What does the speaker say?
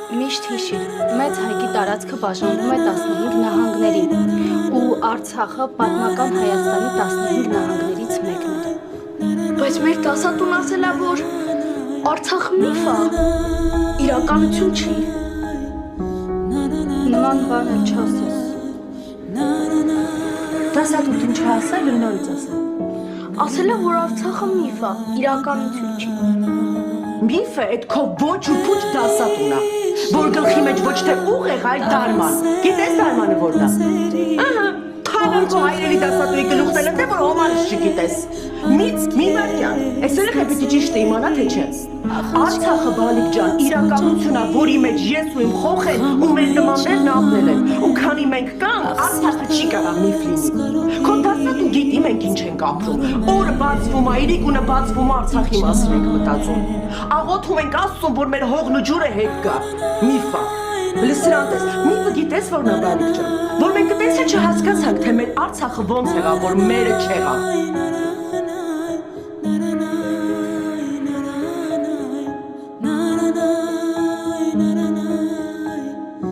Միշտ հիշիր, մեծ հայկի տարածքը բաժանվում է 15 նահանգներին, ու Արցախը պատմական Հայաստանի 15 նահանգներից մեկն է։ Բայց մեր դասատուն ասել է, որ Արցախ միֆ է, իրականություն չի։ Նման բան էլ չասես։ Դասատուն չասել ու նորից ասել։ Ասել է, որ Արցախը միֆ է, իրականություն չի։ Միֆը այդ քո ոչ ու փուչ դասատուն է, որ գլխի մեջ ոչ թե ուղեղ, այլ դարման։ Գիտես դարմանը որն է։ Ահա, թանր քո հայրերի դասատուի գլուխն էլ է, որ ոմանից չգիտես։ Մի վարքյան, այս էլ է պետք է ճիշտ իմանա, թե չէ։ Արցախը բալիկ ջան, իրականություն է, որի մեջ ես ու իմ խոխեն ու մեր նմաններն ապրել են, ու քանի մենք կանք, Արցախը չի կարող միֆ լինի։ Քո դասատու գիտի մենք ինչ ենք ապրում, օրը բացվում է, իրիկունը բացվում է, Արցախի մասին ենք մտածում։ Աղոթում ենք Աստծուն, որ մեր հողն ու ջուրը հետ գա։ Միֆ է։ Լսրանտես, միֆը գիտես որն է բալիկ ջան, որ մենք այդպես չհասկացանք, թե մեր Արցախը ոնց եղավ, որ մերը չեղավ։